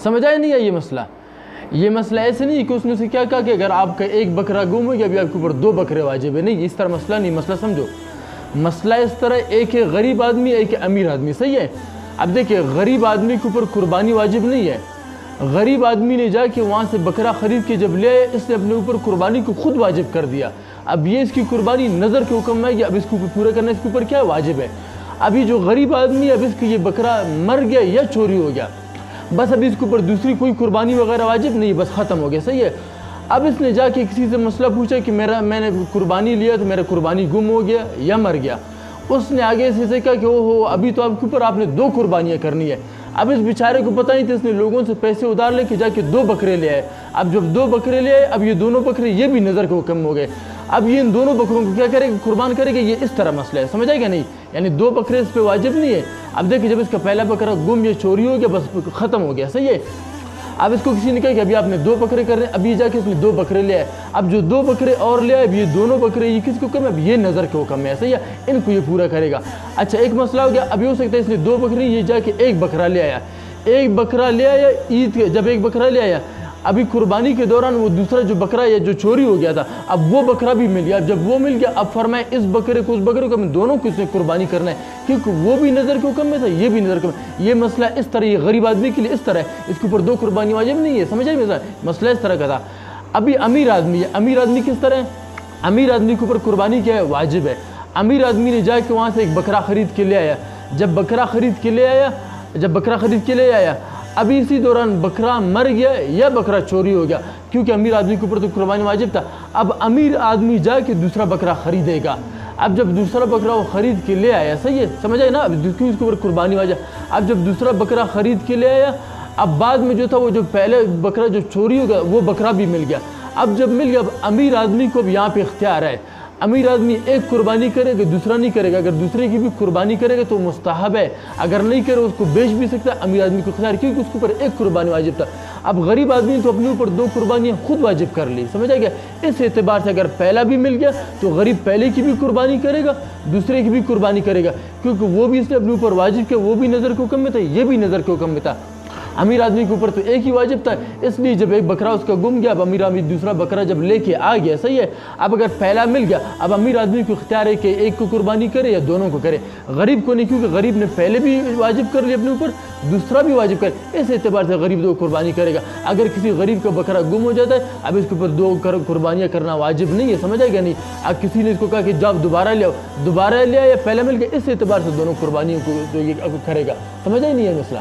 سمجھا نہیں ہے یہ مسئلہ ایسے نہیں کہ اس نے سے کیا کہا کہ اگر آپ کا ایک بکرا گم ہو گیا ابھی آپ کے اوپر 2 بکرے واجب ہے، نہیں، اس طرح مسئلہ نہیں، مسئلہ سمجھو، مسئلہ اس طرح ایک ہے غریب آدمی، ایک ہے امیر آدمی، صحیح ہے؟ اب دیکھیں غریب آدمی کے اوپر قربانی واجب نہیں ہے، غریب آدمی نے جا کے وہاں سے بکرا خرید کے جب لے آئے، اس نے اپنے اوپر قربانی کو خود واجب کر دیا، اب یہ اس کی قربانی نظر کے حکم ہے کہ اب اس کو پورا کرنا اس کے اوپر کیا واجب ہے۔ ابھی جو غریب آدمی ہے اب اس کی یہ بکرا مر گیا یا چوری ہو گیا، بس اب اس کے اوپر دوسری کوئی قربانی وغیرہ واجب نہیں، بس ختم ہو گیا، صحیح ہے؟ اب اس نے جا کے کسی سے مسئلہ پوچھا کہ میں نے قربانی لیا تو میرا قربانی گم ہو گیا یا مر گیا، اس نے آگے سے کہا کہ ابھی تو آپ کے اوپر آپ نے 2 قربانیاں کرنی ہے۔ اب اس بیچارے کو پتہ نہیں تھا، اس نے لوگوں سے پیسے ادھار لے کے جا کے 2 بکرے لے آئے، اب جب 2 بکرے لے آئے اب یہ دونوں بکرے یہ بھی نظر کے حکم ہو گئے، اب یہ ان دونوں بکروں کو کیا کرے گا؟ قربان کرے گا، یہ اس طرح مسئلہ ہے، سمجھا گیا نہیں؟ یعنی 2 بکرے اس پہ واجب نہیں ہے۔ اب دیکھیں جب اس کا پہلا بکرا گم یا چوری ہو گیا بس ختم ہو گیا، صحیح ہے؟ اب اس کو کسی نے کہا کہ ابھی آپ نے 2 بکرے کر رہے ہیں، ابھی جا کے اس نے 2 بکرے لے آئے، اب جو 2 بکرے اور لے آئے اب یہ دونوں بکرے یہ کس کو حکم ہے؟ اب یہ نظر کے حکم ہے، صحیح ہے؟ ان کو یہ پورا کرے گا۔ اچھا ایک مسئلہ ہو گیا، ابھی ہو سکتا ہے اس نے 2 بکرے یہ جا کے 1 بکرا لے آیا، عید کے جب 1 بکرا لے آیا ابھی قربانی کے دوران وہ دوسرا جو بکرا یا جو چوری ہو گیا تھا اب وہ بکرا بھی مل گیا، جب وہ مل گیا اب فرمائے اس بکرے کو اس بکرے کو ہمیں دونوں کو اس نے قربانی کرنا ہے، کیونکہ وہ بھی نظر کے حکم میں تھا یہ بھی نظر کے حکم میں۔ یہ مسئلہ اس طرح، یہ غریب آدمی کے لیے اس طرح ہے، اس کے اوپر 2 قربانی واجب نہیں ہے، سمجھا نہیں؟ مسئلہ اس طرح کا تھا۔ ابھی امیر آدمی ہے، امیر آدمی کس طرح ہے؟ امیر آدمی کے اوپر قربانی کیا ہے؟ واجب ہے۔ امیر آدمی نے جا کے وہاں سے ایک بکرا خرید کے لے آیا، جب بکرا خرید کے لے آیا ابھی اسی دوران بکرا مر گیا یا بکرا چوری ہو گیا، کیونکہ امیر آدمی کے اوپر تو قربانی واجب تھا، اب امیر آدمی جا کے دوسرا بکرا خریدے گا، اب جب دوسرا بکرا وہ خرید کے لے آیا، صحیح ہے؟ سمجھا نا؟ اب کیوں اس کے اوپر قربانی واجب، اب جب دوسرا بکرا خرید کے لے آیا اب بعد میں جو تھا وہ جو پہلے بکرا جو چوری ہو گیا وہ بکرا بھی مل گیا، اب جب مل گیا اب امیر آدمی کو اب یہاں پہ اختیار ہے، امیر آدمی ایک قربانی کرے گا دوسرا نہیں کرے گا، اگر دوسرے کی بھی قربانی کرے گا تو مستحب ہے، اگر نہیں کرے اس کو بیچ بھی سکتا ہے، امیر آدمی کو اختیار، کیونکہ اس کے اوپر ایک قربانی واجب تھا۔ اب غریب آدمی تو اپنے اوپر 2 قربانیاں خود واجب کر لی، سمجھا گیا؟ اس اعتبار سے اگر پہلا بھی مل گیا تو غریب پہلے کی بھی قربانی کرے گا دوسرے کی بھی قربانی کرے گا، کیونکہ وہ بھی اس نے اپنے اوپر واجب کیا، وہ بھی نظر کے حکم میں تھا یہ بھی نظر کے حکم میں تھا۔ امیر آدمی کے اوپر تو ایک ہی واجب تھا، اس لیے جب ایک بکرا اس کا گم گیا اب امیر آدمی دوسرا بکرا جب لے کے آ گیا، صحیح ہے؟ اب اگر پہلا مل گیا اب امیر آدمی کو اختیار ہے کہ ایک کو قربانی کرے یا دونوں کو کرے، غریب کو نہیں، کیونکہ غریب نے پہلے بھی واجب کر لیا اپنے اوپر دوسرا بھی واجب کرے، اس اعتبار سے غریب 2 قربانی کرے گا۔ اگر کسی غریب کا بکرا گم ہو جاتا ہے اب اس کے اوپر 2 قربانیاں کرنا واجب نہیں ہے، سمجھا گیا نہیں؟ اب کسی نے اس کو کہا کہ جب دوبارہ لے آؤ یا پہلا مل گیا، اس اعتبار سے دونوں قربانیوں کو یہ کرے گا، سمجھا ہی نہیں ہے مسئلہ۔